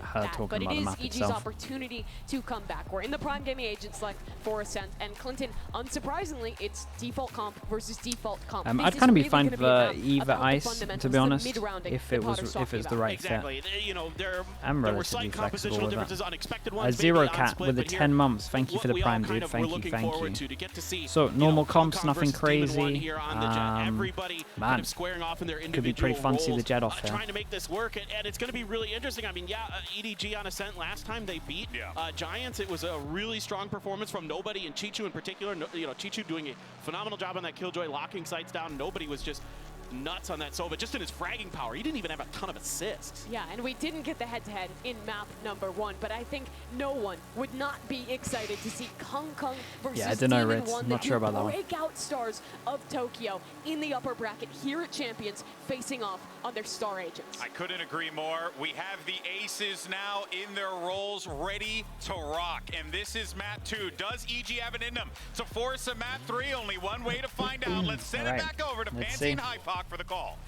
her talking but it about the is map EG's itself. opportunity to come back. We're in the Prime Gaming Agent select for Ascent, and Clinton, unsurprisingly, it's default comp versus default comp. I'd kind of be fine with either ice, to be honest, if it was the right exactly. fit. You know, I'm there were relatively slight flexible compositional with differences, that. unexpected ones, Zero maybe on Cat split, with the but here, 10 months. Thank you for the what we Prime, all kind dude. of were Thank you, looking thank forward you. to get to see, So you know, normal Hong comps, Kong nothing versus Demon One crazy. here on the jet. Everybody kind of squaring off in their Could be pretty individual fun to see the roles, jet off here. trying to make this work, and it's going to be really interesting. I mean, yeah, EDG on Ascent last time they beat Giants. It was a really strong performance from nobody, and Chichu in particular. You know, Chichu doing a phenomenal job on that Killjoy, locking sights down. Nobody was just nuts on that Sova, just in his fragging power. He didn't even have a ton of assists. Yeah, and we didn't get the head-to-head in map number 1, but I think no one would not be excited to see Kung versus I don't know, Demon Ritz. One, Not sure about that one. breakout stars of Tokyo in the upper bracket here at Champions, facing off on their star agents. I couldn't agree more. We have the aces now in their roles, ready to rock. And this is map 2. Does EG have it in them to force a map 3? Only one way to find out. Let's send it back over to Pansy and Hypoc for the call.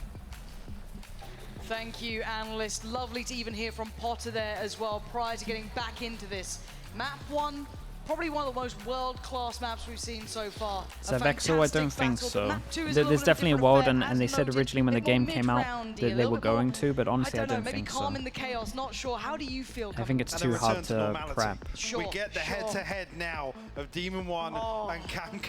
Thank you, analyst. Lovely to even hear from Potter there as well prior to getting back into this. Map 1, probably one of the most world-class maps we've seen so far. So Vexel, I don't think so. There's definitely a world, and they said originally when the game came out that they were going to, but honestly, I don't think so. Calm in the chaos, not sure. How do you feel? I think it's too hard to prep. We get the head-to-head now of Demon One and Kang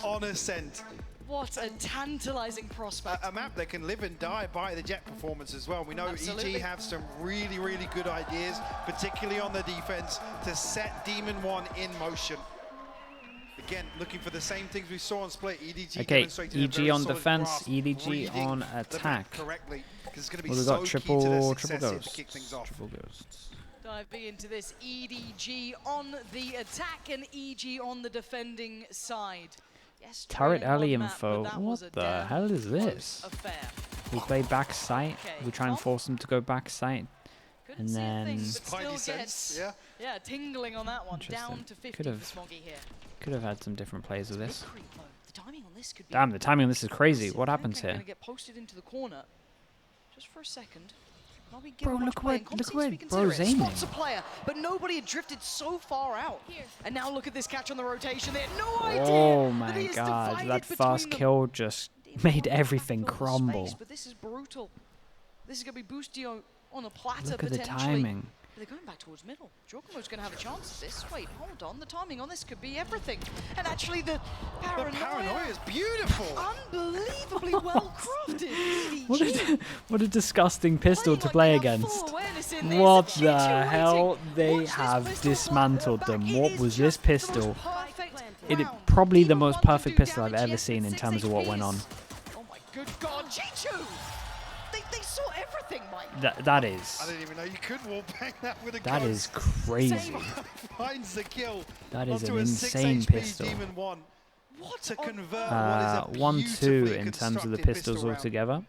on Ascent. What a tantalizing prospect. A map that can live and die by the jet performance as well. We know EG have some really, really good ideas, particularly on the defense, to set Demon One in motion. Again, looking for the same things we saw on Split. EDG demonstrating EG on defense, EDG on attack. Correctly, because it's going to be Well, we've so got key to their success triple here to kick things off. ghosts. Dive big into this. EDG on the attack and EG on the defending side. Yes, Turret alley map, info. What the hell is this? We play back site. We try and force them to go back site. And then yeah, tingling on that one. Down to 50 for Smoggy here. Could have had some different plays with this. The timing on this could be Damn, the timing on this is crazy. What happens here? Get posted into the corner just for a second. Bro, look where bro's aiming. Spots a player, but nobody had drifted so far out. And now look at this catch on the rotation. They had no idea. Oh my god, that fast kill just made everything crumble. But this is brutal. This is going to be Boostio on a platter Look at the potentially. timing. They're going back towards middle. Jorgamo's going to have a chance at this. Wait, hold on. The timing on this could be everything. And actually, the paranoia is beautiful. Unbelievably well crafted. What a disgusting pistol to play against. What the hell? They have dismantled them. What was this pistol? Probably the most perfect pistol I've ever seen in terms of what went on. Oh my good god, Chichu! They saw everything, Mike. That is. I didn't even know you could wallbang that with a That is crazy. Finds the kill. That is an a insane 6 HP pistol. Demon One. What to convert what is a 1-2 in terms of the pistols altogether.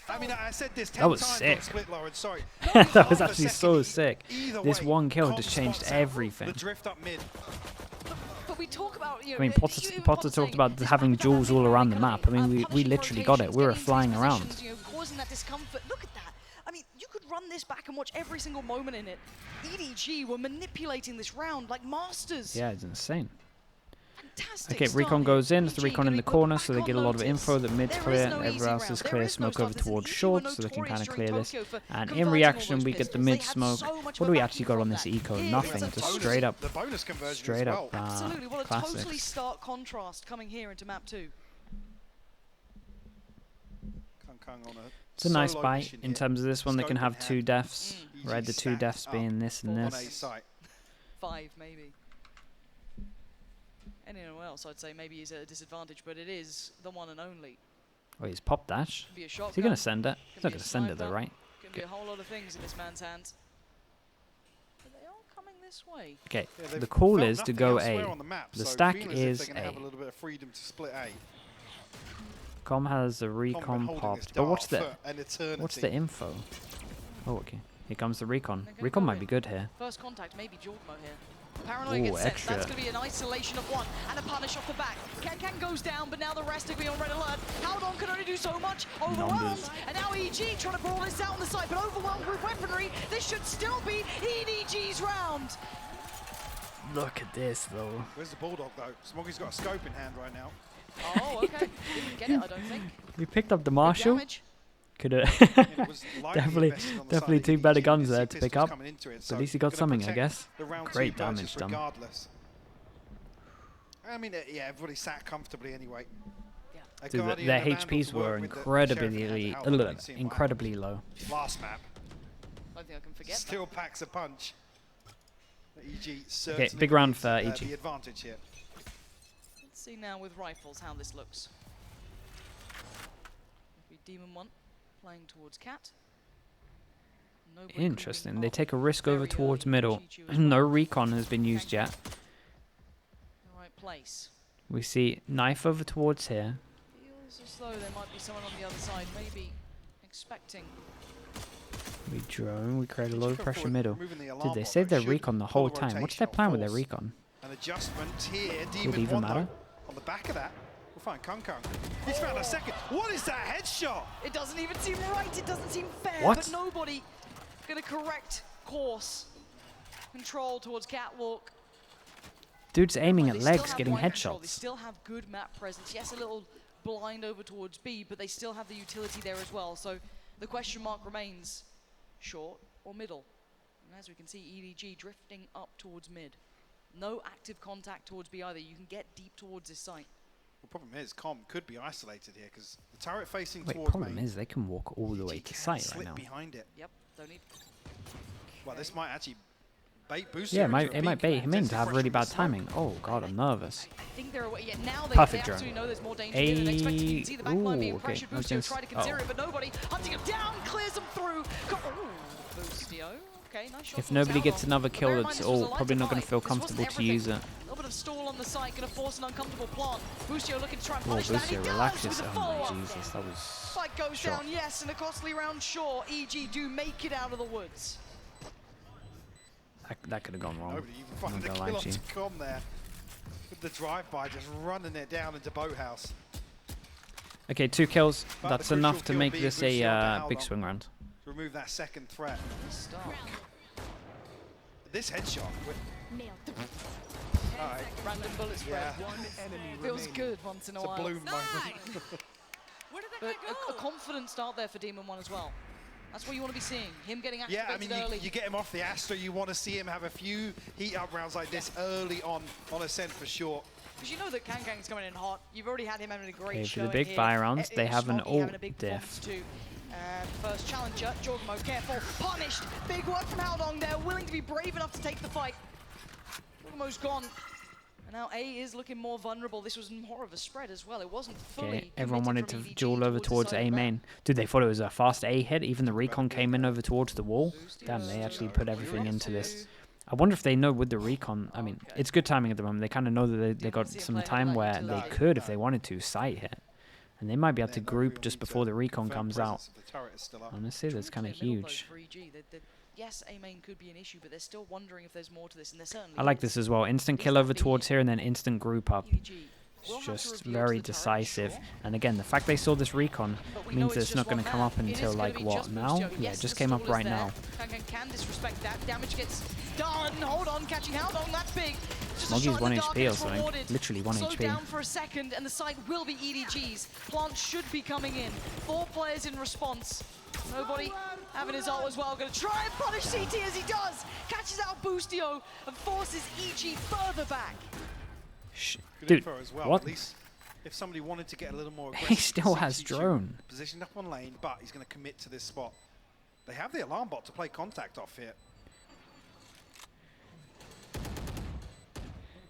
I mean, I said this 10 That was times sick. on Split, Lauren, sorry. That was actually so sick. This way, one kill comp just changed spots out. everything. The drift up mid. But we talk about, you know, I mean, Potter talked about having jewels all around the map. I mean, we literally got it. We were flying around. You know, causing that discomfort. Look at that. I mean, you could run this back and watch every single moment in it. EDG were manipulating this round like masters. Yeah, it's insane. Fantastic Okay, recon start. goes in. It's the EDG recon in gonna the be put corner, back so they on get a lot of notice. info. The mid's There clear, is no everyone easy else is round. There clear. is no Smoke over stuff. It's towards an short, EG so they can were kind of notorious clear during this. Tokyo for And in converting all reaction, those we get the pistols. mid They had smoke. so much What of do we a actually got on this backing eco? from that. Nothing. It's a Just bonus. straight up. The bonus conversion Straight as up. well. Absolutely. What a totally Classics. stark contrast coming here into map 2. It's a nice bite in terms of this one. They can have 2 deaths, right? The 2 deaths being this and this. 5 maybe. Anyone else, I'd say maybe is at a disadvantage, but it is the one and only. Oh, he's pop dash. Could be a Is shotgun. he gonna send it? He's Could not be a gonna send it though, sniper. right? Could be a whole lot of things in this man's hands. But they are coming this way. Okay, Yeah, the call felt is to nothing go elsewhere A. on the map, The so stack feel as if is they're gonna A. have a little bit of freedom to split A. Com has a Com recon holding popped. this But what's dart the for an eternity. what's the info? Oh, okay. Here comes the recon. They're gonna Recon go might in. be good here. First contact, maybe Jorgmo here. Paranoia Ooh, gets sent. extra. That's going to be an isolation of one and a punish off the back. Ken goes down, but now the rest are going on red alert. Howdon can only do so much. Overwhelmed. Numbers. And now EG trying to brawl this out on the side, but overwhelmed with weaponry. This should still be EDG's round. Look at this, though. Where's the Bulldog, though? Smoggy's got a scope in hand right now. Oh, okay. Didn't get it, I don't think. We picked up the Marshall. Damage. Could have It was lightly definitely, invested on the definitely side two of better EDG. guns You there can to see pick pistols up. coming into it, But so at least he got gonna something, I protect guess. the round Great two purchase damage done. regardless. I mean, yeah, everybody sat comfortably anyway. A Dude, Guardian their and a Vandal HPs to work were with the Sheriff in hand incredibly, to help. We've seen what incredibly low. happened. Last map I don't think I can forget still packs a punch. EG Okay, certainly big round needs, for EG. the advantage here. Let's see now with rifles how this looks. Demon 1 playing towards Cat. Nobody Interesting. moving They up take a risk over very towards early. middle. Chichu as No well. recon has been used yet. The right place. We see knife over towards here. Feels as though there might be someone on the other side, maybe expecting. We drone. We create a Chichu low come pressure forward, middle. removing the Did alarm they bot, save though, their should recon the pull whole the time? What's rotation their plan with their force. recon? An adjustment here. Would Demon it even 1 matter? though, on the back of that. We'll find Kung Kung. He's found a second. What is that headshot? It doesn't even seem right, it doesn't seem fair, What? but nobody gonna correct course. Control towards Catwalk. Dude's aiming They at still legs, have getting wide control, They headshots. still have good map presence. Yes, a little blind over towards B, but they still have the utility there as well. So the question mark remains, short or middle? And as we can see, EDG drifting up towards mid. No active contact towards B either. You can get deep towards this site. The problem is, Com could be isolated here because the turret facing Wait, towards problem main. is they can walk all the way EG to can site right slip now. behind it. Yep, don't need. Well, this might actually bait Boost. Yeah, it might bait him in to have really bad timing. Oh god, I'm nervous. I think they're away. Yeah, now they Perfect drone. absolutely know there's more danger here than expected. You can see the backline being Ooh, okay. pressured. I was Boostio gonna tried to s- consider it, but nobody. Hunting him down, clears him through. Ooh, Boostio. Okay, nice shot. If towards nobody Howdon. gets another But kill, bear in it's mind, this was a all light probably not going fight. to feel This wasn't comfortable to everything. use it. A little bit of stall on the side, going to force an uncomfortable plant. Boostio looking to try and Oh, punish that. and he Boostio, does relax with yourself. the Oh my follow-up. Jesus, that was... Fight goes shot. down, yes, and a costly round. Sure, EG do make it out of the woods. That could have gone wrong. Nobody even I'm finding the not kill gonna lie on to you. to Com there. With the drive-by, just running it down into Boathouse. Okay, 2 kills. But That's the enough crucial to kill make being this Boostio a to big Howdon. swing round. To remove that second threat. Start. This headshot. Alright, Random bullet spread. yeah. Feels good once in a It's a while. bloom moment. Where did that But guy go? a confident start there for Demon 1 as well. That's what you want to be seeing. Him getting Yeah, activated I mean, early. you get him off the Astra, you want to see him have a few heat-up rounds like this early on Ascent for sure. Because you know that Kang's coming in hot. You've already had him having a great Okay, show. for the big fire rounds, they have an Smoggy having ult a big diff. performance too. First challenger, Jorgamo, careful, punished. Big work from Howdong there, willing to be brave enough to take the fight. Jorgamo's gone. And now A is looking more vulnerable. This was more of a spread as well. It wasn't fully Okay, everyone committed wanted from to EDG duel over the towards side A of the main. map. Dude, they thought it was a fast A hit. Even the recon came in over towards the wall. Damn, they actually put everything into this. I wonder if they know with the recon. I mean, it's good timing at the moment. They kind of know that they got some time where they could, if they wanted to, sight hit. And they might be able to group just before the recon comes out. Honestly, that's kind of Too clear middle, though, huge. for EG. Yes, A main could be an issue, but they're still wondering if there's more to this, and there certainly I like is. this as well. Instant kill over towards here and then instant group up. EDG will It's have to just review very to the turret, decisive. sure. And again, the fact they saw this recon But we know means that it's just not going one to come man. up It is until gonna like be what just now? Boostio. Yeah, Yes, it just the came up stall is right there. now. Kangan can disrespect that. Damage gets done. Hold on, catching Howdon. That's big. Just a Smoggy's shot in 1 the dark HP and or it's something. rewarded. Literally 1 Slowed HP. down for a second, and the site will be EDG's. Plant should be coming in. 4 players in response. Nobody having his ult as well. Going to try and punish CT as he does. Catches out Boostio and forces EG further back. Dude, As well. what? At least if somebody wanted to get a little more aggressive, He still has CT2 drone. positioned up on lane, but he's going to commit to this spot. They have the alarm bot to play contact off here.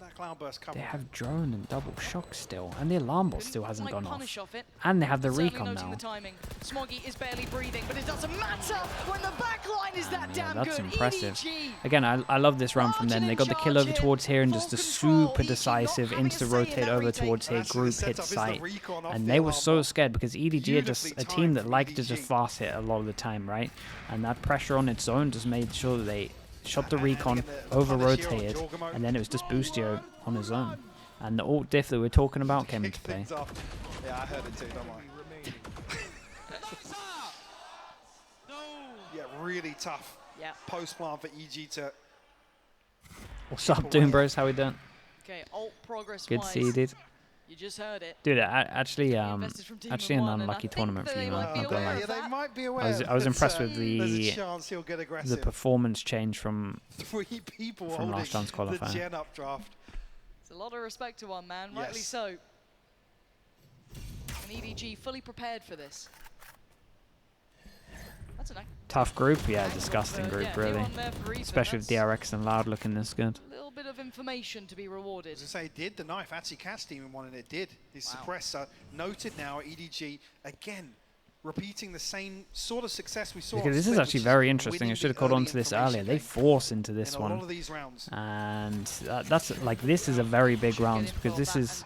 That cloudburst cover. They have drone and double shock still. And the alarm bot still hasn't Couldn't gone quite off. punish off it. And they have the Certainly recon noting now. the timing. Smoggy is barely breathing, but it doesn't matter when the back line is that Yeah, damn that's good. impressive. EDG. Again, I love this round from them. Marching They in got the kill over charge towards here and full just a control. super EG not decisive having a insta say in rotate that over retake. towards here, That's the group hit setup is the sight. recon off And the they were alarm so bot. scared because EDG are just a Beautifully team that timed like from to just EDG. fast hit a lot of the time, right? And that pressure on its own just made sure that they shot the recon, over-rotated, and then it was just Boostio on his own. And the ult diff that we're talking about came into play. Yeah, I heard it too, don't worry. Yeah, really tough post-plant for EG to... What's up, Doom Bros? How we doing? Okay, ult progress. Good to see you, dude. You just heard it. Dude, actually an unlucky tournament for you, man. Not gonna lie. Yeah, they might be aware. I was impressed with the performance change from 3 people from last round's the qualifier. gen up draft. It's a lot of respect to one man, rightly so. And EDG fully prepared for this. That's a nice. Tough group, yeah, disgusting group, really. Especially with DRX and Loud looking this good. A little bit of information to be rewarded. As I say, did the knife actually catch Demon 1, and it did. His suppressor noted now at EDG again, repeating the same sort of success we saw. Because this is actually very interesting. I should have called on to this earlier. They force into this one, a lot of these rounds. and that's like this is a very big round because this is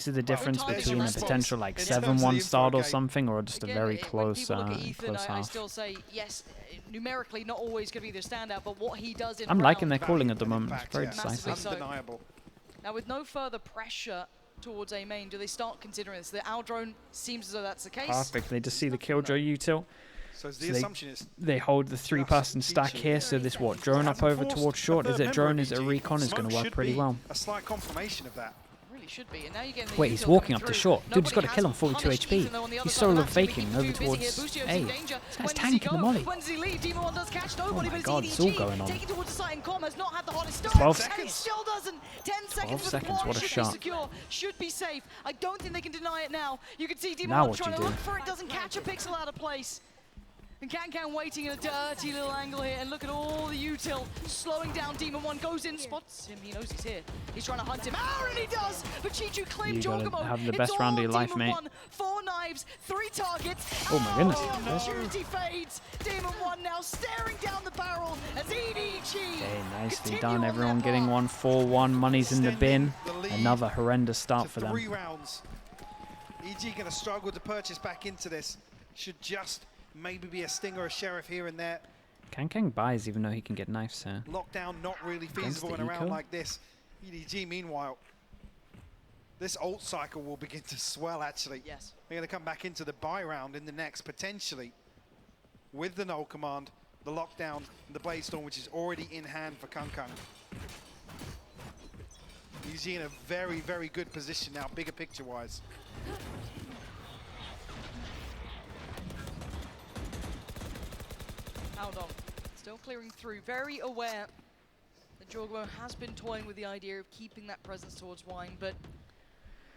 the difference between a potential like 7-1 start or something, or just a very close close I half. still say yes, numerically not always going to be the standout, but what he does in I'm liking round, their calling at the moment. It's very massively decisive. so. Undeniable. Now with no further pressure towards A main, do they start considering this? The Owl drone seems as though that's the case. Perfect. They just see the Killjoy util. So the assumption is they hold the 3-person stack here. So this what drone up over towards short. Is it drone? Is it a recon? Is going to work pretty well. A slight confirmation of that. Really should be. And now you're getting Wait, he's walking up to short. Dude, he's got to kill him 42 HP. He's solo faking over towards A. This guy's tanking the molly. Oh my god, it's all going on. 12 seconds. 10 seconds. 12 seconds, what a shot. Should be safe. I don't think they can deny it now. You can see Now Demon what trying you to do? look for it, doesn't catch a pixel out of place. And Can waiting in a dirty little angle here, and look at all the util slowing down. Demon 1 goes in, spots him, he knows he's here. He's trying to hunt him. And he does! But Chichu claimed You gotta Jorgamo. have the best round of your life, mate. 4 knives, 3 targets. Oh my goodness. The opportunity fades. Demon 1 now staring down the barrel as EDG. Okay, nicely continue done. on Everyone their getting path. 1-4-1. Money's in the bin. Extending the lead Another horrendous start to for them. 3 rounds. EG going to struggle to purchase back into this. Should just maybe be a sting or a sheriff here and there. Kang buys even though he can get knives here. Lockdown not really Against feasible the in a round eco. like this. EDG, meanwhile, this ult cycle will begin to swell, actually. Yes. They're going to come back into the buy round in the next, potentially, with the null command, the lockdown, and the Blade Storm, which is already in hand for Kang. EG in a very, very good position now, bigger picture-wise. Aldon still clearing through, very aware that Jorgamo has been toying with the idea of keeping that presence towards Wine, but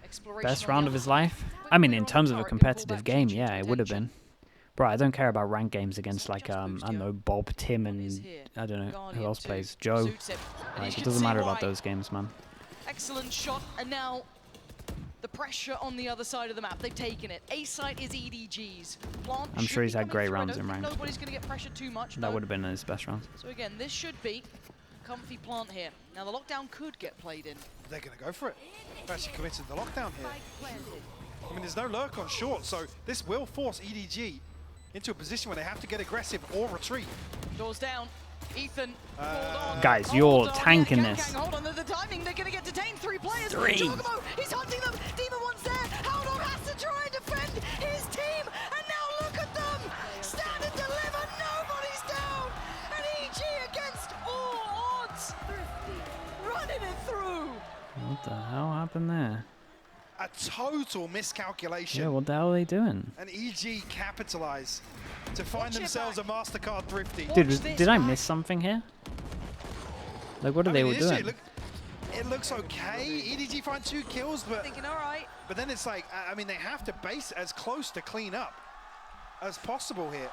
exploration. Best round of his life? I mean, in terms of a competitive game, yeah, it would have been. Bro, I don't care about ranked games against like, I don't know, Bob, Tim, and I don't know who else plays. Joe. Like, it doesn't matter about those games, man. Excellent shot, and now the pressure on the other side of the map. They've taken it. A site is EDG's. Plant I'm sure he's had great rounds in ranked. Nobody's going to get pressured too much. That would have been his best round. So again, this should be comfy plant here. Now the lockdown could get played in. They're going to go for it. They're actually committed to the lockdown here. I mean, there's no lurk on short, so this will force EDG into a position where they have to get aggressive or retreat. Doors down. Ethan, hold on. Guys, Hold you're on. tanking Kang, this. hold on to the timing. They're going to get detained. 3 players. 3. Jorgamo, he's hunting them. Demon 1's there. Hold on, has to try and defend his team. And now look at them. Stand and deliver. Nobody's down. And EG against all odds. Running it through. What the hell happened there? A total miscalculation. Yeah, what the hell are they doing? And EG capitalize to find themselves a MasterCard thrifty. Dude, did I miss something here? Like, what are they all doing? It looks okay. EDG find 2 kills, but Thinking, all right. but then it's like, I mean, they have to base as close to clean up as possible here.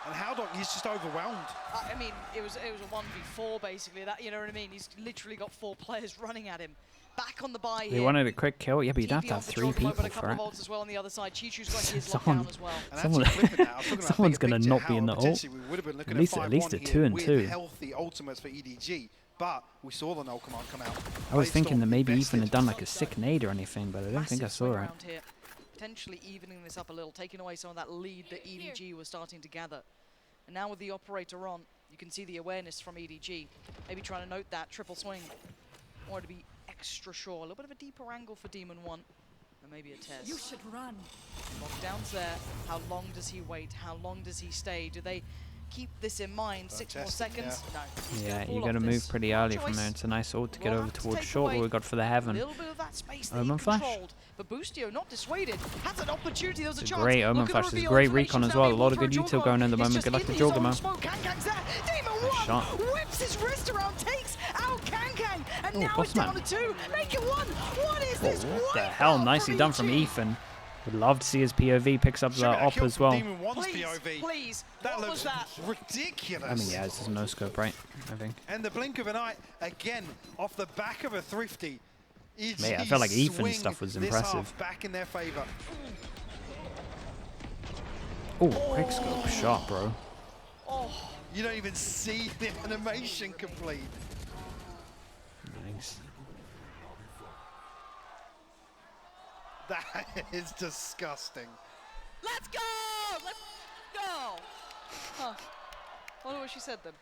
And Howdog, he's just overwhelmed. I mean, it was a 1v4 basically. That, you know what I mean? He's literally got 4 players running at him. Back on the buy They here. wanted a quick kill. Yeah, but you'd have TP to on have for 3 Jorgamo, people but a couple for of it. ults as well on the other side. Chichu's got his Someone- lockdown as well. And Someone- actually flipping that, I was talking about someone's bigger gonna picture, not be how in the ult. potentially we would have been looking At least at a 5-1 2 here and with 2. healthy ultimates for EDG, but we saw the null command come out. I was thinking that maybe invested. Ethan had done like a sick nade or anything, but I don't think I Massive saw swing it. around here. Potentially evening this up a little, taking away some of that lead that EDG was starting to gather. And now with the operator on, you can see the awareness from EDG. Maybe trying to note that triple swing. Or to be extra sure. A little bit of a deeper angle for Demon 1. And maybe a test. You should run. Lockdown's there. How long does he wait? How long does he stay? Do they keep this in mind? 6 more seconds? Yeah. No. He's Yeah, gonna you fall got to off move this. pretty early from there. It's a nice ult to get We'll over have to towards take short. away What we got for the a heaven. little bit of that space that Omen he flash. controlled. But Boostio, not dissuaded, has an opportunity. There's a It's a chance. great Omen Look at the flash. There's reveal. great Information's recon as now well. A being lot of pulled good through util going in at the Jorgamo. moment. It's Good luck just to in his own Jorgamo. smoke. Kankang's there. Demon Nice 1 shot. whips his wrist around, takes out Kankang, and Oh, now it's Bossman. down to 2. Make it 1. What is this? What the Wipe hell? out Nicely done from EDG. Ethan. Would love to see his POV picks up the op as well. Demon 1's Please, POV. please. That What looks was that? ridiculous. I mean, yeah, it's just a no scope, right? I think. And the blink of an eye, again, off the back of a Thrifty. EG Mate, I felt like Ethan's swing stuff was this impressive. half back in their favor. Oh, quick scope shot, bro. Oh, You don't even see the animation complete. Nice. That is disgusting. let's go! Let's go! Huh. Wonder what she said then.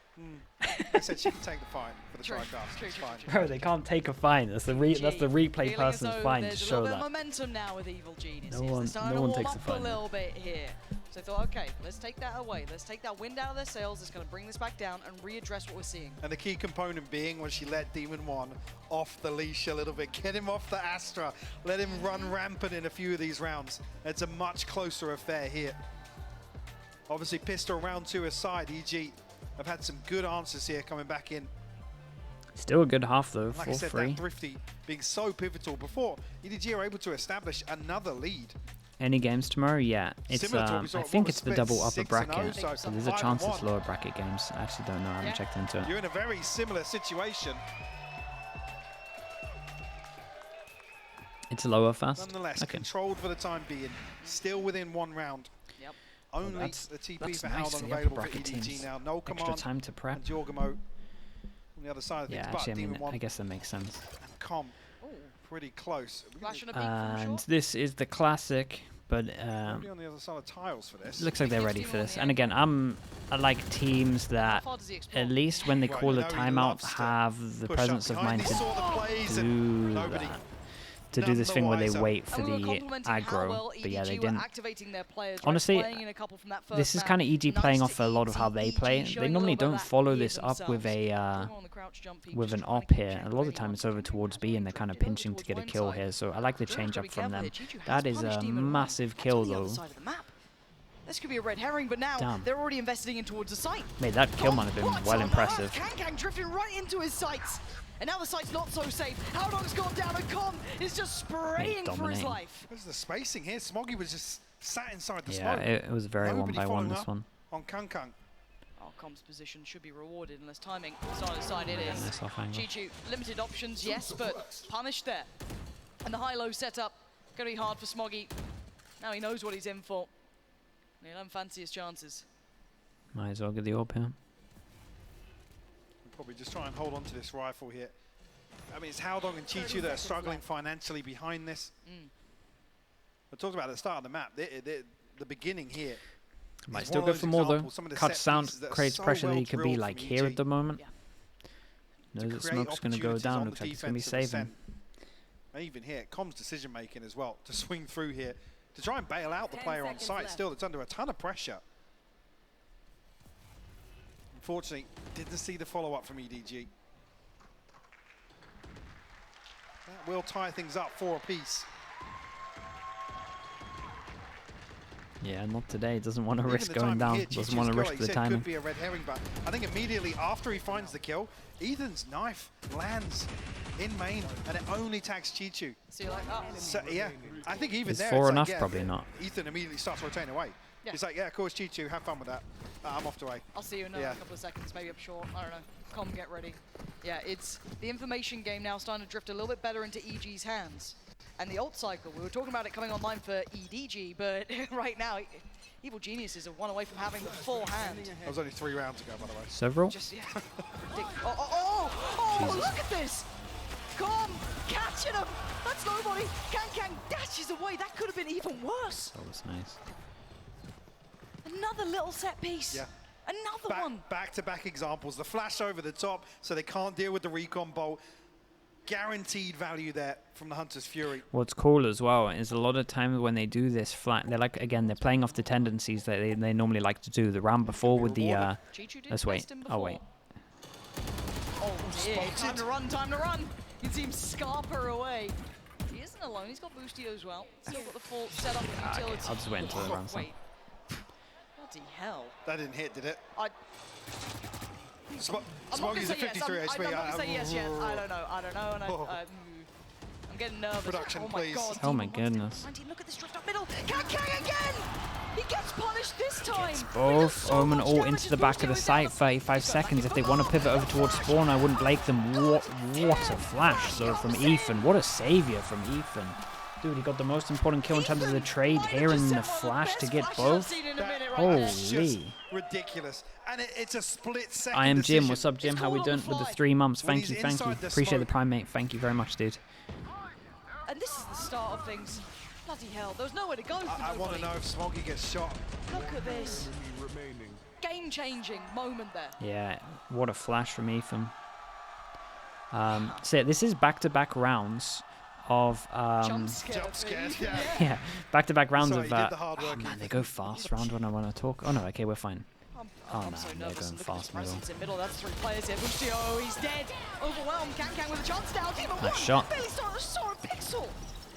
I said she can take the fine for the True, tri-cast. true, It's true, fine. true. Bro, they can't take a fine. That's the that's the replay Feeling as person's though fine to there's a show little bit that. of momentum now with Evil Geniuses. No one- They're starting no to one warm takes the up a fine now. little bit here. So they thought, okay, let's take that away. Let's take that wind out of their sails. It's going to bring this back down and readdress what we're seeing. And the key component being when she let Demon 1 off the leash a little bit, get him off the Astra, let him run rampant in a few of these rounds. It's a much closer affair here. Obviously, Pistol round 2 aside, EG have had some good answers here coming back in. Still a good half though, Like I said, 4-3. that Thrifty being so pivotal before EDG are able to establish another lead. Any games tomorrow? Yeah, it's Similar to what we saw I at think Water it's the Split, double upper 6-0, bracket, so so there's a 5-1. chance it's lower bracket games. I actually don't know. I haven't Yeah. checked into it. You're in a very similar situation. It's lower fast. Nonetheless, Okay. controlled for the time being, still within 1 round. Yep. Only that's- the TP that's for nice Howdon for the upper available for bracket EDG teams. now. No Extra command time to prep. and Jorgamo on the other side of things. Yeah, But actually, I Demon mean, 1 I guess that makes sense. and Com Ooh, pretty close. flash and a beat from And short. this is the classic, but Probably on the other side of tiles for this. looks like they're Gives ready Demon for one this. the And again, I like teams How that far does he explore? at least when they Right, call you a know he timeout loves to have the push up presence of behind. mind He saw the plays to and do nobody- that. To do this thing where they None the wait for And we were the complimenting how aggro, well but yeah, they EDG were didn't. activating their players, right? Honestly, Playing in a couple from that first This is round. kind of EG Nice playing to off a lot of how they play. EG They showing a normally little bit don't of that follow fear this up with themselves. a Going on the crouch jump peak, with just an trying to op keep here. Jet And a lot of ready the time on it's over the towards B and they're kind of Over pinching to towards get a one kill side. here. So I like the Very change gotta up be from careful them. here. Chichu has That is punished a Demon 1. massive That's kill on the other though. side of the map. This could be a red herring, but now Damn. they're already investing in towards the site. Mate, that kill might have been What well on impressive. earth? Kankang drifting right into his sights. And now the site's not so safe. Howdong's gone down and Com is just spraying for his dominating. life. There's the spacing here. Smoggy was just sat inside the Yeah, smoke. it was very Nobody 1-by-1 following this up one. on Kankang. Oh, Com's position should be rewarded unless timing is on his side. It is. Nice off angle. Chichu, limited options, yes, but punished there. And the high-low setup, going to be hard for Smoggy. Now he knows what he's in for. And he'll fancy his chances. Might as well get the orb here. Probably just try and hold on to this rifle here. I mean, it's Howdong and Chichu that are struggling financially behind this. I talked about at the start of the map, the beginning here. Might is still one go of for those more though. examples, some of the Cut set sound pieces that are creates so pressure that well he could be drilled like from here EG. at the moment. Yeah. Knows that create smoke's going to go opportunities down. on Looks the like it's going to be defense of saving. Ascent. And even here, Com's decision making as well to swing through here to try and bail out the player on seconds site. left. Still, it's under a ton of pressure. Unfortunately, didn't see the follow up from EDG. That will tie things up 4 apiece. Yeah, not today. Doesn't want to Even risk the going timing down. here, Doesn't Chichu's want to kill, risk like the you said, timing. could be a red herring, but I think immediately after he finds the kill, Ethan's knife lands in main, and it only tags Chichu. So you're like, oh, So, yeah, I think even Is there, 4 it's enough? like, yeah, Probably not. Ethan immediately starts rotating away. Yeah. He's like, yeah, of course, Chichu, have fun with that. I'm off to A. I'll see you in Yeah. a couple of seconds, maybe up short. I don't know. Com, get ready. Yeah, it's the information game now starting to drift a little bit better into EG's hands. And the ult cycle, we were talking about it coming online for EDG, but right now, Evil Geniuses are one away from having the full hand. That was only 3 rounds ago, by the way. Several? Just, yeah. Oh, look at this! Com, catching him! That's nobody! Kankang dashes away, that could have been even worse! That was nice. Another little set piece. Yeah. Another one. Back-to-back examples. The flash over the top, so they can't deal with the recon bolt. Guaranteed value there from the Hunter's Fury. What's cool as well is a lot of times when they do this flat, they're like, again, they're playing off the tendencies that they normally like to do. The round before with the, let's wait. Oh, wait. Oh, dear. Time to run, time to run. You can see him scarper away. He isn't alone. He's got Boostio as well. Still got the full setup and utility. Okay, I'll just wait until the round's Wait. Bloody hell. That didn't hit, did it? I'm Smoggy's at 53 HP. I'm not going to say yes yet. I don't know. And I'm getting nervous. Production, oh my please. God. Oh my goodness. 19, look at this drift up middle. Kang again! He gets punished this time. Both Omen all into the back of the site. 35 seconds. If they want to pivot over towards spawn, I wouldn't blame them. What a flash. So from Ethan, what a savior from Ethan. Dude, he got the most important kill in terms of the trade here in the flash to get both. Holy. Ridiculous. And it's a split second. I am Jim. decision. What's up, Jim? How we doing with the 3 months? Thank you. Appreciate the prime, mate. Thank you very much, dude. And this is the start of things. Bloody hell, there's nowhere to go for I want to know if Smoggy gets shot. Look at this. Game-changing moment there. Yeah, what a flash from Ethan. So this is back-to-back rounds of Jump scares, yeah. yeah, back-to-back rounds Sorry, of you did the hard oh work. man, they go fast round when I want to talk. Oh no, okay, we're fine. Oh I'm no, so they're nervous. going Look at his fast middle. presence in middle. That's 3 players here. Boostio, he's dead. Overwhelmed. Kang with a chance down. Team of Nice one. shot. Barely saw a pixel.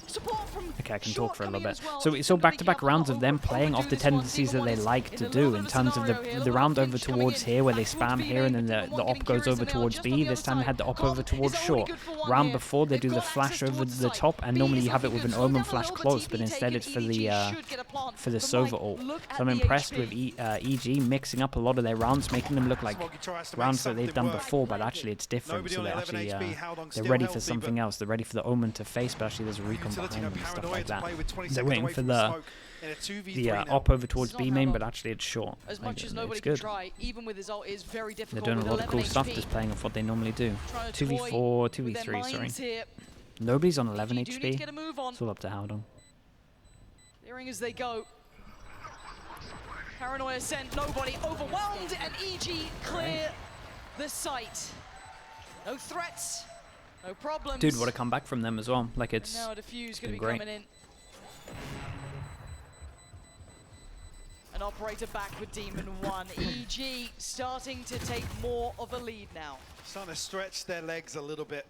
Support from Okay, I can Short talk for a little coming in bit. as well. So we saw Gotta be back-to-back careful rounds not of them overdo playing off the this one. tendencies that they Demon like in to a do little in bit of a terms of scenario here. the Little round over pinch coming towards in. here where they Back towards spam B here and then lane, the but Demon op one goes getting over curious and they are towards just B. on the This other time they side. had the op Cobb over is towards only short. good for one Round here. before they They've do the got flash access over towards the site. top and B normally is you have it looking with an good. Slow Omen down a flash little, but close, TP but instead taken. it's for EDG should get a plant. the But Sova Mike, ult. look So at I'm the impressed HP. with EG mixing up a lot of their rounds, making them look like Smoggy tries to make rounds that they've done something work. before, but actually it's different. Nobody So on they're 11 actually HP, Haldong's they're still ready for healthy, something but else. They're ready for the Omen to face, but actually there's a recon Utility behind no them and stuff paranoia like to that. play with 20 They're seconds waiting away for from the smoke in a 2v3 the now. op over towards It's not B main, Haldong. but actually it's short. As Like, much as it's nobody can good. try, even with his ult, it is very They're difficult. doing a with lot of cool 11 stuff, HP. just playing off what they normally do. Trying to 2v4, toy with their 2v3, sorry. minds here. Nobody's on 11 You do need to HP. get a move on. It's all up to Haldong. Clearing as they go. Paranoia sent, nobody overwhelmed, and EG clear the site. No threats, no problems. Dude, what a comeback from them as well. Like And it's now a defuse been going to be great. coming in. An operator back with Demon 1. EG starting to take more of a lead now. Starting to stretch their legs a little bit.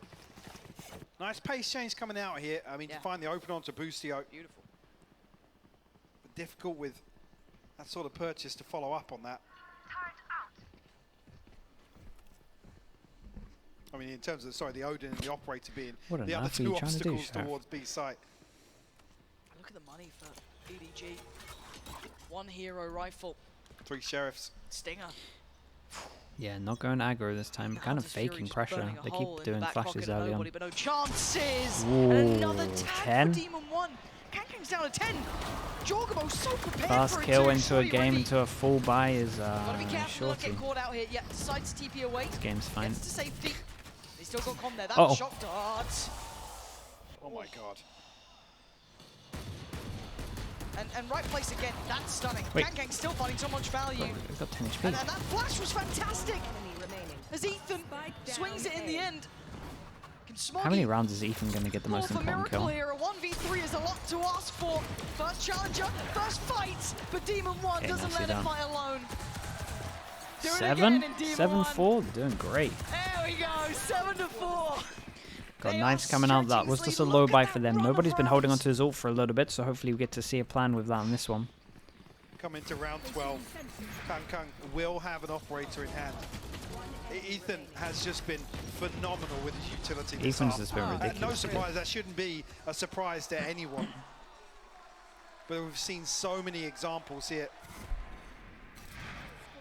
Nice pace change coming out here. I mean, Yeah. to find the open onto Boostio. Beautiful. But difficult with that sort of purchase to follow up on that. I mean, in terms of, sorry, the Odin and the operator being What on the other earth are you two trying to do, obstacles Sheriff? towards B site. Look at the money for EDG. 1 hero rifle. 3 sheriffs. Stinger. yeah, not going aggro this time. The Kind of Hunter's Fury's faking pressure. burning a They hole keep in the doing back flashes pocket of early nobody, on. but no chances. Whoa, And another tag 10? for Demon 1. Kang's down to 10. Jorgamo so prepared Fast for it kill too. into a Surely game, ready. into a full buy is Gotta be careful not shorty. get caught out here. Yeah, decides to TP away. This game's fine. Gets to safety. They still got com there. That Uh-oh. shock dart. Oh my god. And right place again. That's stunning. Wait. Kang still finding so much value. We've got 10 HP. And that flash was fantastic. As Ethan swings it in the end. Can How many Smoggy rounds is Ethan going to get the most for important miracle kill? here? A 1v3 is a lot to ask for. First challenger, first fight, but Demon 1 Okay, doesn't nicely let him done. fight alone. Do it 7? again in Demon 7-4? They're doing great. There we go, 7-4. Got They knives are coming out. That stretching was just a sleep. low Look at buy that for them. run of Nobody's been holding rounds. onto his ult for a little bit, so hopefully we get to see a plan with that on this one. Come into round 12. Kang will have an operator in hand. Ethan has just been phenomenal with his utility this Ethan's half. just been No ridiculous. surprise, that shouldn't be a surprise to anyone. But we've seen so many examples here.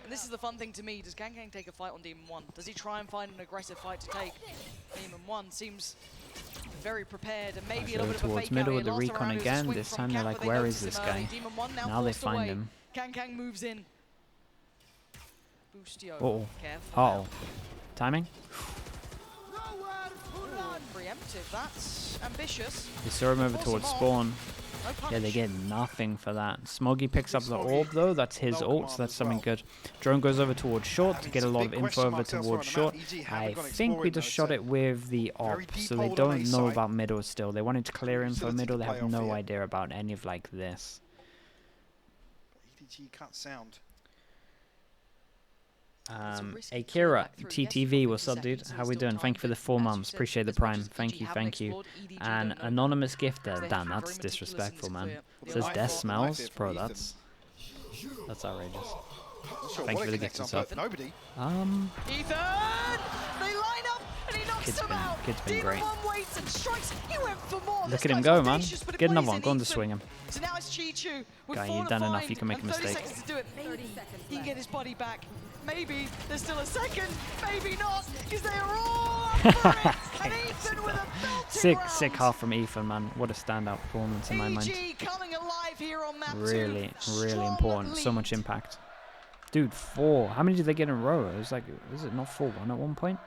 And this is the fun thing to me. Does Kang take a fight on Demon 1? Does he try and find an aggressive fight to take? Demon 1 seems very prepared and maybe a Go little bit of a towards fake middle carry. with the Last recon round it was a again. swing This from time they're Cap, like, but they where noticed is this him guy? early. Demon 1 Now they forced find away. him. Kang moves in. Boostio. Uh-oh. Careful. Uh-oh. Timing? Preemptive. That's ambitious. They saw him over Force towards him on. spawn. Yeah, they get nothing for that. Smoggy picks up the orb, though. That's his ult, so that's something good. Drone goes over towards short to get a lot of info over towards short. I think we just shot it with the op, so they don't know about middle still. They wanted to clear info middle. They have no idea about any of like this. EDG can't sound. Akira TTV, what's up, dude? How we doing? Thank you for the 4 months. Appreciate the prime. Thank you, thank you. And anonymous gifter. Damn, that's disrespectful, man. Says death smells, bro. That's outrageous. Thank you for the gift and stuff. Nobody. Ethan, they line up and he knocks him out. Kid's been great. Waits and strikes. He went for more. Look at him go, man. Get another one. Go on to swing him. So now it's Chichu. Guy, you've done enough. You can make a mistake. To do it. Maybe he can get his buddy back. Maybe there's still a second. Maybe not, because they are all up for it. And Ethan with a belting sick half from Ethan, man. What a standout performance in my mind. Coming alive here on map really important. So much impact. Dude, 4. How many did they get in a row? It was like, is it not 4-1 at one point?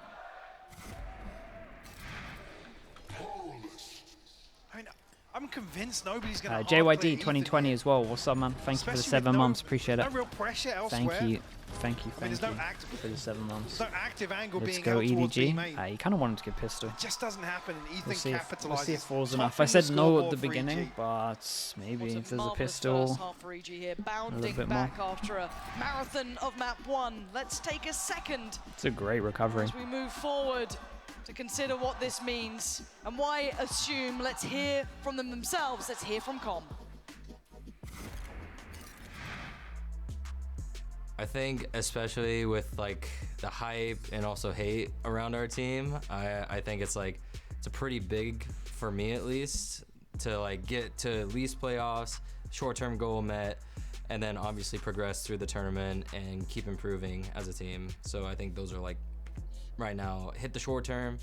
I'm convinced nobody's going to JYD 2020 as well. What's up, man? Thank you for the 7 months. Appreciate it. No real pressure elsewhere. Thank you for the 7 months. There's no active angle Let's go EDG. You kind of wanted to get pistol. It just doesn't happen. Ethan capitalizes. We'll see if 4's enough. I said no at the beginning, but maybe if there's a pistol, a little bit more. After a marathon of map 1, let's take a second. It's a great recovery. As we move forward to consider what this means and why assume. Let's hear from them themselves. Let's hear from Com. I think especially with like the hype and also hate around our team, I think it's a pretty big, for me at least, to like get to at least playoffs, short-term goal met, and then obviously progress through the tournament and keep improving as a team. So I think those are like, right now, hit the short term,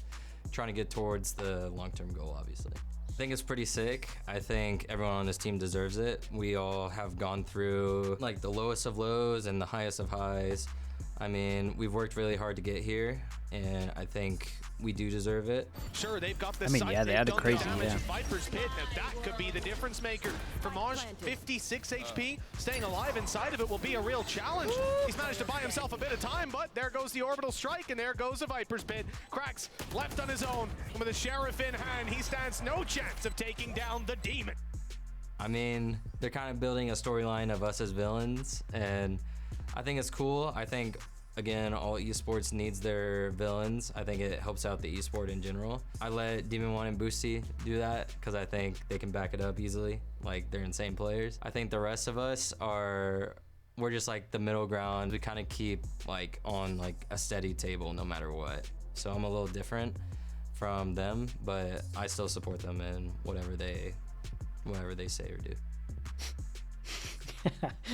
trying to get towards the long-term goal, obviously. I think it's pretty sick. I think everyone on this team deserves it. We all have gone through like the lowest of lows and the highest of highs. I mean, we've worked really hard to get here, and I think we do deserve it. Sure, they've got the yeah, they had a crazy, Viper's Pit, and that could be the difference maker. For Maj, 56 HP, staying alive inside of it will be a real challenge. He's managed to buy himself a bit of time, but there goes the orbital strike, and there goes the Viper's Pit. Cracks left on his own, and with a Sheriff in hand, he stands no chance of taking down the Demon. I mean, they're kind of building a storyline of us as villains, and I think it's cool. I think, again, all esports needs their villains. I think it helps out the esport in general. I let Demon 1 and Boosty do that because I think they can back it up easily. Like, they're insane players. I think the rest of us we're just like the middle ground. We kind of keep like on like a steady table no matter what. So I'm a little different from them, but I still support them in whatever they say or do.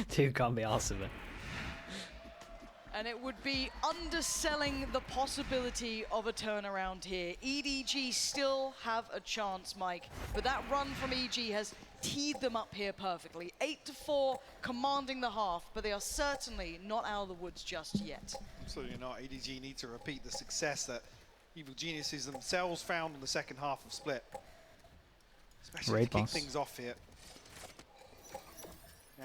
Dude, can't be awesome. And it would be underselling the possibility of a turnaround here. EDG still have a chance, Mike, but that run from EG has teed them up here perfectly. 8-4, commanding the half, but they are certainly not out of the woods just yet. Absolutely not. EDG need to repeat the success that Evil Geniuses themselves found in the second half of Split. Especially to kick things off here.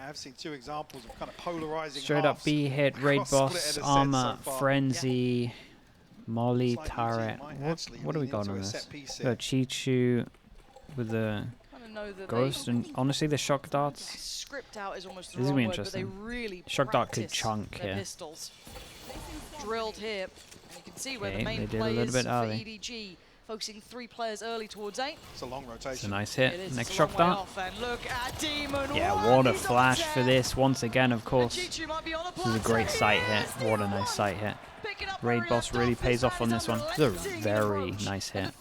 I've seen 2 examples of kind of polarizing straight up B hit, Raid Boss, Armor, Frenzy, Molly, Turret. What do we got on this? We got Chichu with the Ghost, and honestly the Shock Darts. Script out is almost the this is wrong be word, interesting. but they really Shock Dart could chunk here. Pistols. Drilled here. And you can see where the They main did a play little is bit for early. EDG. Focusing 3 players early towards 8. It's a long rotation. It's a nice hit. It is. Next It's Shock Dart. Look at Demon. Yeah, what a flash for this once again, of course. This is a great sight hit. What a nice sight hit. Raid Boss really pays off on this one. This is a very nice hit.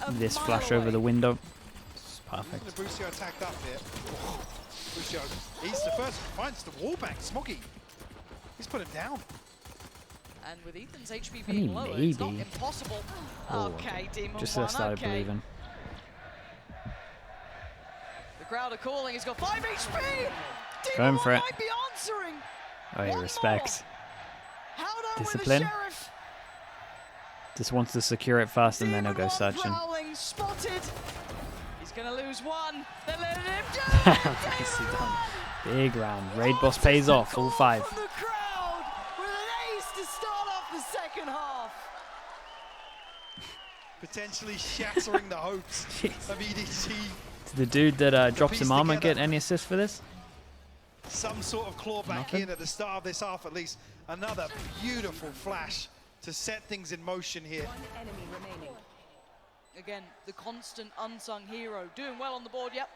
This flash over the window. It's perfect. Brucio attacked up here. Brucio, he's the first, finds the wallbang. Smoggy. He's put him down. And with Ethan's HP being low, it's not impossible. Okay, Demon just One, started believing. The crowd are calling. He's got 5 HP. Going for it. Might be answering. Oh, yeah, respect. Discipline. Just wants to secure it first, and then he'll go searching. Spotted. He's going to lose one. They're letting him down. Nicely done. Big round. Raid boss pays off. All 5. From the crowd with an ace to start off the second half. Potentially shattering the hopes of EDG. Did the dude that drops him armor get any assist for this? Some sort of claw back in at the start of this half at least. Another beautiful flash to set things in motion here. One enemy remaining. Again, the constant unsung hero. Doing well on the board, yep.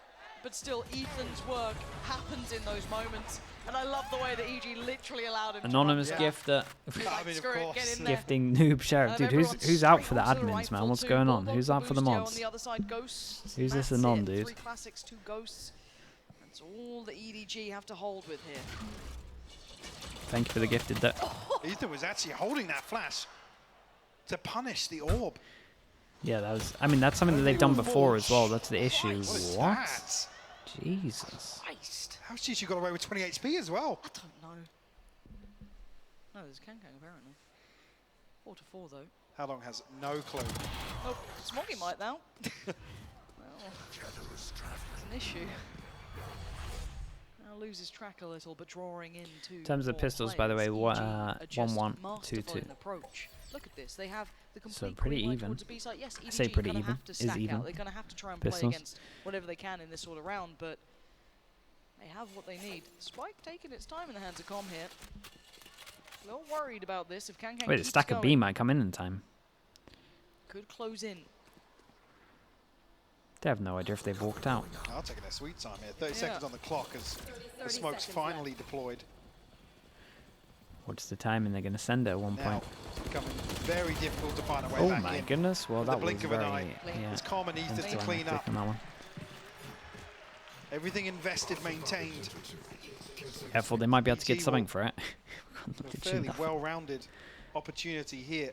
But still, Ethan's work happens in those moments. And I love the way that EG literally allowed him Anonymous to gifter. I mean, of course. Gifting noob sheriff. Dude, who's out for the admins, man? What's going on? Who's out for the mods? Who's this anon, dude? 3 classics, 2 ghosts. That's all the EDG have to hold with here. Thank you for the gifted there. Ethan was actually holding that flash to punish the orb. Yeah, that was. I mean, that's something that they've done before as well. That's the issue. What? That? Jesus. Christ. How's Chichu got away with 20 HP as well? I don't know. No, there's Kankang apparently. 4 to 4 though. How long has no clue? Oh, Smoggy might now. Well, it's an issue. Now loses track a little, but drawing into. In terms of pistols, by the way, 1-1, 2-2. Approach. Look at this. They have the complete So pretty green light even. towards the B side. Yes, I say EDG pretty gonna even. have to Is stack even. out. They're going to have to try and Pistols. play against whatever they can in this sort of round, but they have what they need. Spike taking its time in the hands of Com here. A little worried about this. If Kankang Wait, a keeps stack of B going, might come in time. could close in. They have no idea if they've walked out. I'll take their sweet time here. 30 seconds on the clock as the smoke's finally deployed. What's the timing they're going to send it at one Now, point? it's becoming very difficult to find a way Oh back my in. goodness. Well, With the that was blink of an very... eye. Yeah. It's calm and Ethan to Anticlimactic clean up. on that one. Everything invested, maintained. Careful, they might be able to get EDG something for it. A fairly well-rounded opportunity here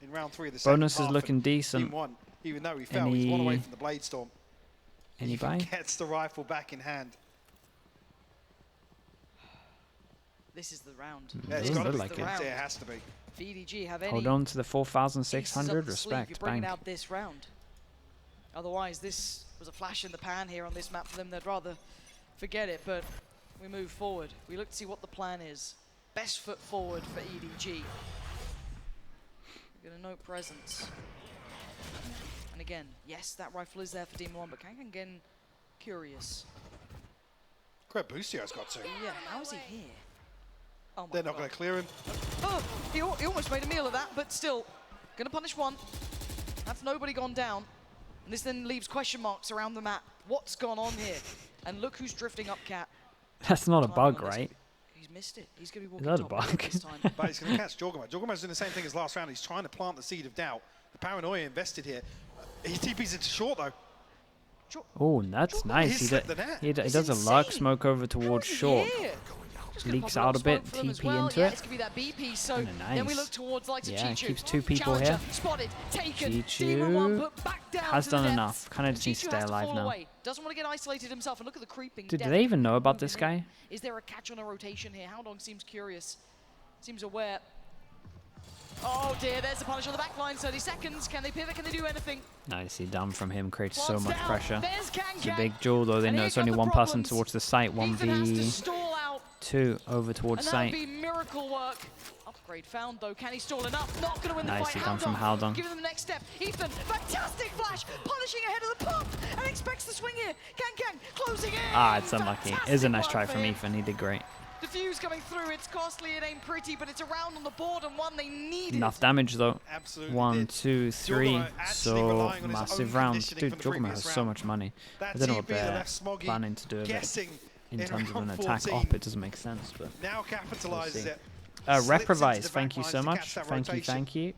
in round 3 of the second Bonus is half, looking and decent. Team 1, even though he fell, he's 1 away from the Blade Storm. Any He buy? gets the rifle back in hand. This is the round. Yeah, it's Doesn't got to look be. like it. Yeah, it has to be. If EDG have any Hold on to the pieces up 4,600. the sleeve, you're Respect. bringing Bang. out this round. Otherwise, this was a flash in the pan here on this map for them. They'd rather forget it, but we move forward. We look to see what the plan is. Best foot forward for EDG. We're going to note presence. And again, yes, that rifle is there for Demon 1, but Kankan again curious. Greg Bussio's got 2. Yeah, how is he here? Oh my They're not God. going to clear him. Oh, he almost made a meal of that, but still, going to punish 1. That's nobody gone down. And this then leaves question marks around the map. What's gone on here? And look who's drifting up, Cat. That's not a Time bug, on this. right? He's missed it. He's going to be Is walking that a top right bug? this time. But he's going to catch Jorgamo. Jorgamo's doing the same thing as last round. He's trying to plant the seed of doubt. The paranoia invested here. He TP's into short, though. Oh, that's nice. He, slipped the net. he It's does a lurk insane. smoke over How towards is he short. here? Just gonna Leaks pop out a bit, smoke for them as TP well. into yeah, it. It's going to be that B piece, so Kinda then we nice. look towards likes of Yeah, Chichu. keeps 2 people Challenger here. Spotted, taken. Chichu Demon 1 put back down has to the done depths. enough. Kind of just needs to Chichu stay has alive fall now. away. Doesn't want to get isolated himself, and look at the creeping Dude, do depth they even know about moving this in. guy? Is there a catch on a rotation here? Howdong seems curious. Seems aware. Oh dear, there's the punish on the back line. 30 seconds. Can they pivot? Can they do anything? Nicely done from him. Creates so Once much down. pressure. There's It's a Kankang. big duel, though. They And know here it's only come the one person problems. towards the site. Ethan has to 1v2 stall out. over towards And that would site. be miracle work. Upgrade found though. Can he stall enough? Not going to win the Nicely fight. done from Haldon. Give them the next step. Ethan, fantastic flash, punishing ahead of the pump, and expects the swing here. Kankang closing in. Ah, it's unlucky. It was a nice Fantastic try work from for him. Ethan. He did great. Diffuse coming through. It's costly. It ain't pretty, but it's a round on the board and one they needed. Enough damage, though. Absolutely 1, did. 2, 3. Jorgamo actually So relying on his massive own rounds. conditioning Dude, from the Jorgamo previous has so round. much money. That I don't know TP what that they're left Smoggy planning to do with it guessing in terms of an round attack 14. op. It doesn't make sense, but Now capitalizes see. it. Slips into Reprovise, the thank back you lines so to much. catch that Thank you, rotation. thank you.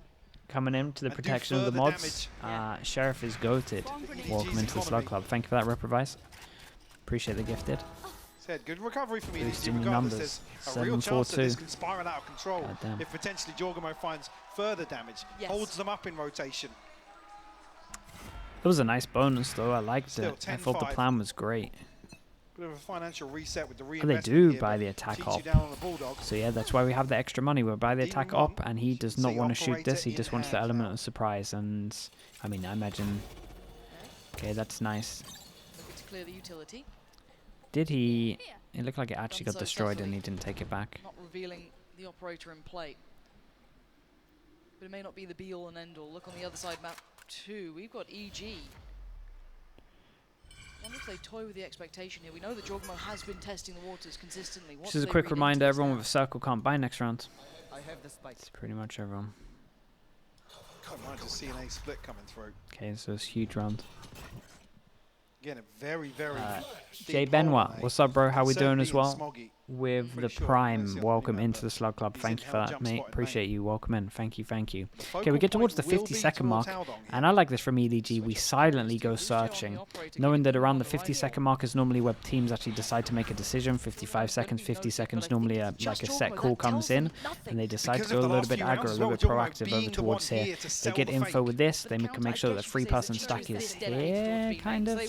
Coming in to the And do protection of the further mods. damage. Sheriff is goated. Welcome into the Slug economy. Club. Thank you for that, Reprovise. Appreciate the gifted. Said good recovery from EDG. Boosting your Regardless, numbers. there's a real chance that 7-4-2. this can spiral out of control Goddamn. if potentially Jorgamo finds further damage, Yes. holds them up in rotation. It was a nice bonus, though. I liked Still, it. I thought the 10-5. plan was great. Bit of a financial reset with the They reinvestment do here, buy but the attack Chichu op. down on the Bulldog. So yeah, that's why we have the extra money. We'll buy the attack Demon op, one, and he does not see want to shoot operator this. He in just wants the hand element now. of surprise. And I mean, I imagine. Okay, that's nice. clear the utility. Did he? It looked like it actually got So destroyed and he definitely didn't take it back. Not revealing the operator in play. But it may not be the be-all and end-all. Look on the other side, map 2. We've got EG. I wonder if they toy with the expectation here. We know that Jogmo has been testing the waters consistently. Just as a quick reminder, everyone with a circle can't buy next round. It's pretty much everyone. Can't mind to see an A split coming through. Okay, so it's a huge round. Again, a very, very Jay deep Benoit, hole, what's up, bro? How we doing as well? Smoggy. With the Pretty sure Prime, that's the welcome only into member. the Slug Club. He's Thank in you for hell that, jump mate. spot, Appreciate you. Welcome in. Thank you, thank you. Focal Okay, we get towards the point will 50-second be mark, towards Haldong here. and I like this from EDG. We silently go searching, knowing that around the 50-second mark is normally where teams actually decide to make a decision. 55 seconds, 50 seconds, normally like a set call comes in, and they decide to go a little bit aggro, a little bit proactive over towards here. They get info with this, they can make sure that the 3-person stack is here, kind of.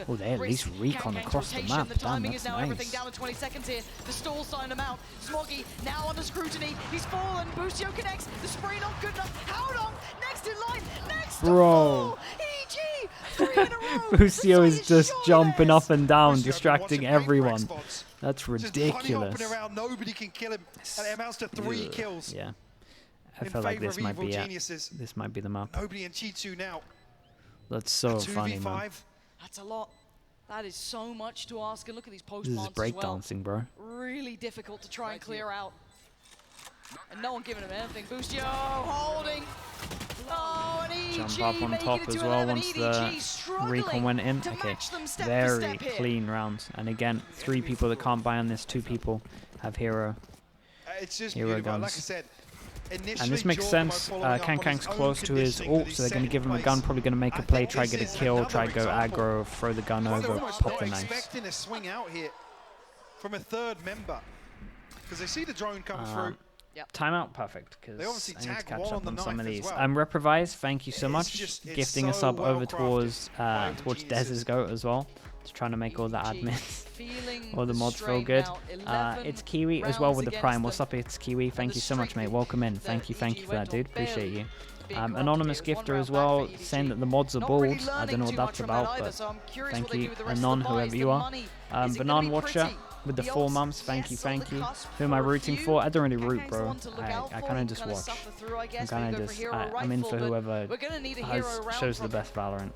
Oh, they at least recon across the map. Damn, that's nice. Down to 20 seconds here. The stall signed him out. Smoggy now under scrutiny. He's fallen. Boostio connects. The spray not good enough. Haldong next in line. Next to Bro. fall. EG 3 in a row. Bucio is just jumping up and down, Bucio distracting watching everyone. spots. That's Just ridiculous. bunny hopping around, nobody can kill him. And it amounts to 3 kills. Yeah. I in feel like favour this of might Evil be it. Geniuses. This might be the map. Nobody in Chi-Chu now. That's so A funny, man. 2v5. That's a lot. That is so much to ask. And look at these post This is plants as well. breakdancing, bro. Really difficult to try and clear out. And no one giving him anything. Boostio holding. Oh, and EG Jump up on making top it as to well 11. once EDG the struggling recon went in. to Okay, match them step for very step here. clean round. And again, 3 people that can't buy on this, 2 people have hero. It's just Hero beautiful. guns. Like I said, initially And this makes sense. Kankang's close to his ult, so they're going to give him a gun, probably going to make a play, try to get a kill, try to go aggro, throw the gun over, pop the knife. Expecting a swing out here from a 3rd member because they see the drone come through. Timeout, perfect, because They obviously I need to tag catch one up on on the some of knife as these. well. Reprovise, thank you so It's much, just- it's gifting us so up over well towards crafted. towards Geniuses. Dez's goat as well. Just trying to make all the EG admins, feeling all the mods feel strain good. now. 11 It's Kiwi as well rounds with the against Prime. What's them. up? It's Kiwi. Thank the you so much, streak mate. Welcome in. that Thank you for EG that, went dude. on Appreciate you. big run. Anonymous It was one gifter round as back well, for EDG. saying that the mods are Not bald. really I don't learning know what too that's much from that about, either, but so I'm curious thank what they you. do with the rest of Anon, the buys. whoever The you are. money, is it gonna Banan be Watcher pretty? with the The 4 odds, months. Thank you, yes, on thank the you. cusp Who am I for a rooting few. for? I don't really root, Kankang's the bro. one to look out I for, kind of just kinda watch. suffer through, I I'm guess, kind maybe of go for just, hero I'm in rifle, for but whoever we're gonna need a hero round shows the from best Valorant.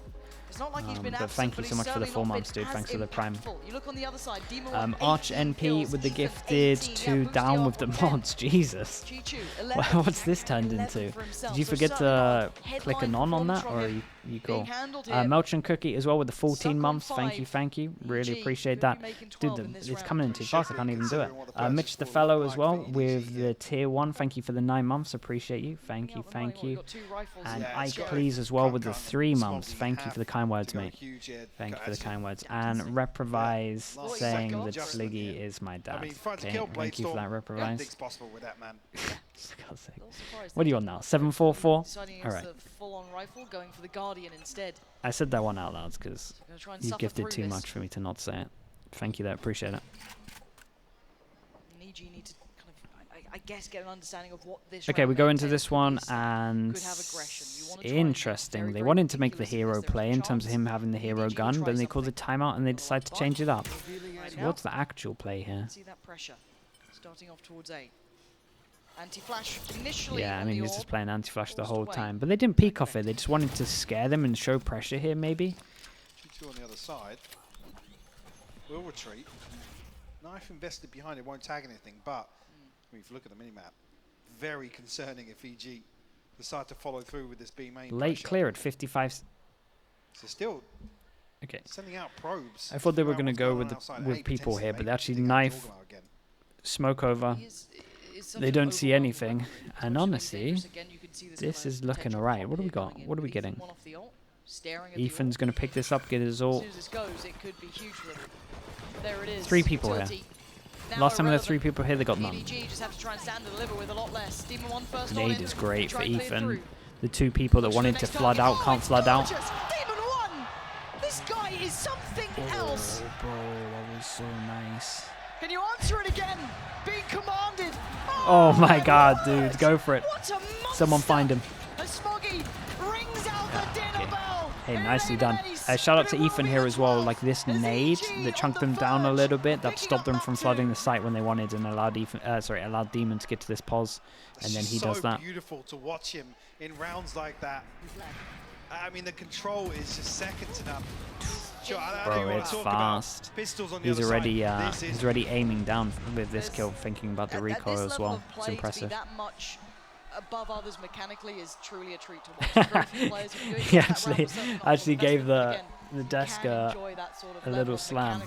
It's not like he's been But absent, thank you but so much he's for the certainly 4 not months, been dude. as Thanks for the Prime. impactful. You look on the other side, Demon One, Arch 18 NP kills, with the Ethan, gifted 18. 2 Yeah, down Boostio with the on 10. mods. Jesus. Chi-Chu, Wow, 11. what's this turned 11 into? for himself, Did you so forget to certainly click headline Anon on that, performance or from you him cool? being handled here. Melch and Cookie as well with the 14 Suck on months. Thank 5. you, thank you. Really EG appreciate could be that. making Dude, 12 in this it's round. coming in too fast. I can't even do it. Considering what the Mitch the first Fellow four as look well like for with EDG, the tier 1. Thank you for the 9 months. Appreciate you. Thank you, Out the thank night, well, you. we've got 2 rifles And there. Yeah, Ike, so please, as well with the Can't 3 come. months. Smoggy Thank you have for the kind words, to go mate. huge head. Thank you for the Actually, kind words. Fantastic. And Reprovise Yeah. saying Last that second. Sliggy is my dad. I mean, fight to Okay, kill, thank you for that, Bladestorm. Reprovise. Anything's possible with that man. For God's sake. Little surprised What do they you want now? 744? deciding All against right. the full-on rifle, going for the Guardian instead. I said that one out loud because Gonna try and you suffer gifted through too this. much for me to not say it. Thank you, there. Appreciate it. And EG need to kind of, I guess, get an understanding of what this Okay, round we go may into entail. this Could one, be some and could have aggression. You wanna try and be interesting. very, They very wanted to make the meticulous in hero this. There's play a in terms of chance him having the hero EDG will gun, try but then they called it something. timeout and they decided to change it up. Right So now, what's the actual play here? see that pressure starting off towards A. Anti-flash initially. Yeah, I on mean, the he was just orb. playing anti-flash the forced whole away. time. But they didn't peek off it. They just wanted to scare them and show pressure here, maybe. Two on the other side. Will retreat. Knife invested behind it won't tag anything, but I mean, if you look at the minimap, very concerning if EG decide to follow through with this B main. Late pressure. clear at 55. So still Okay. sending out probes. I thought they were figure going out to what's go on with outside with A, people here, but they actually potentially maybe knife, dig out again. smoke over. He is They something don't see overwhelmed anything. by And It's really honestly, dangerous. Again, you can see this kind is of looking potential alright. pop What do we here got? coming What are in. we Ethan getting? one off the ult, staring at the Ethan's ult. going to pick this up, get his As ult. soon as this goes, it could be huge for them. There it is. 3 people here. Utility. Now Last time there were irrelevant. 3 people here, they got none. EDG just have to try and stand and deliver with a lot less. Demon 1 first on Nade in. is great Try for and clear Ethan. through. The 2 people that Looks for the wanted to next flood target. out Oh, can't it's flood out. gorgeous. Demon 1! This guy is something else. Oh, bro, that was so nice. Can you answer it again? Being commanded. Oh my and god, word. dude, go for it. What a monster. Someone find him. As Smoggy rings out the dinner bell. Hey, nicely done. Shout out to Ethan here as well. Like this nade that chunked them down a little bit, that stopped them from flooding the site when they wanted, and allowed allowed Demon to get to this pause, and then he does that. So beautiful to watch him in rounds like that. I mean, the control is just second to none. Bro, it's fast. He's already aiming down with this kill, thinking about the recoil as well. It's impressive. That much above others mechanically is truly a treat to watch. He actually gave the desk a little slam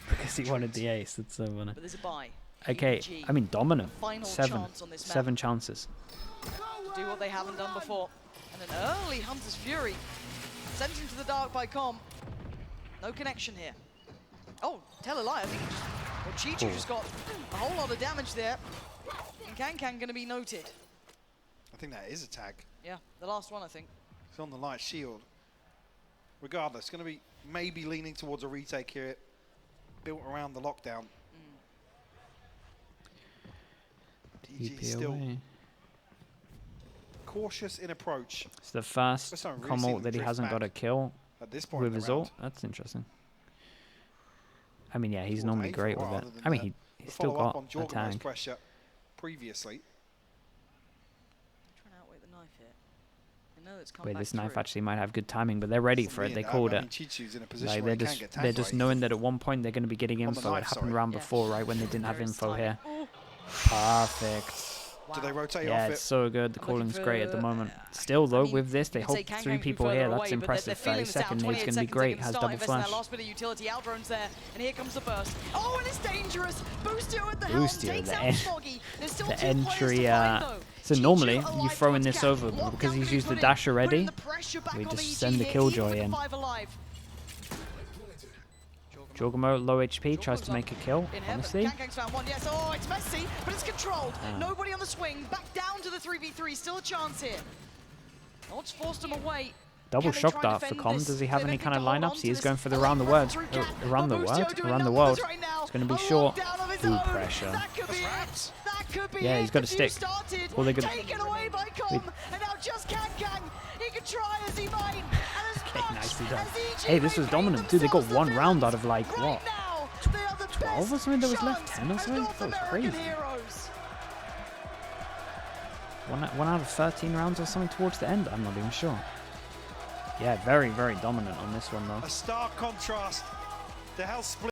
because he wanted the ace. That's so funny. But there's a buy. Okay, I mean dominant. Seven chances. To do what they haven't done before. And an early Hunter's Fury sent into the dark by Com. No connection here. Oh, tell a lie. I think Chichu just got a whole lot of damage there. And Can going to be noted. I think that is a tag. Yeah, the last one, I think. It's on the light shield. Regardless, going to be maybe leaning towards a retake here. Built around the lockdown. EDG still cautious in approach. It's the first com ult that he hasn't got a kill at this point with his ult. That's interesting. I mean, yeah, he's normally great with it. I mean, he's still got a tag. Pressure previously. Trying to outweigh the knife here. I know it's come Wait, back this knife through. actually might have good timing, but they're ready for it. They called it. Like they're just knowing that at one point they're going to be getting info. It happened round before, right, when they didn't have info here. Perfect. Do they rotate yeah, off it's so good. The calling's great at the moment. Still, though, with this, they hold 3 people here. That's impressive. 30-second nade's going to be great. Has double flash. Last bit of utility, outdrones there, and here comes the burst. Oh, and it's dangerous. Boostio at the helm takes out Foggy. There's still the entry. So normally you throw in this over, but because he's used the dash already, we just send the Killjoy in. Jorgamo, low HP, tries to make a kill, honestly. Yes, oh, it's messy, but it's controlled. Nobody on the swing, back down to the 3v3, still a chance here. Odds forced him away. Double shock dart for Com. Does he have any kind of lineups? He is going for the around the world. Around the world. It's going to be short. Ooh, pressure. Yeah, he's got a stick. All they're taken away by Com, and now just Can. He can try as he might. Okay, nicely done. Hey, this was dominant. Dude, they got 1 round out of like, what? 12 or something that was left? 10 or something? That was crazy. 1 out of 13 rounds or something towards the end? I'm not even sure. Yeah, very, very dominant on this one, though. A stark contrast. The hell split.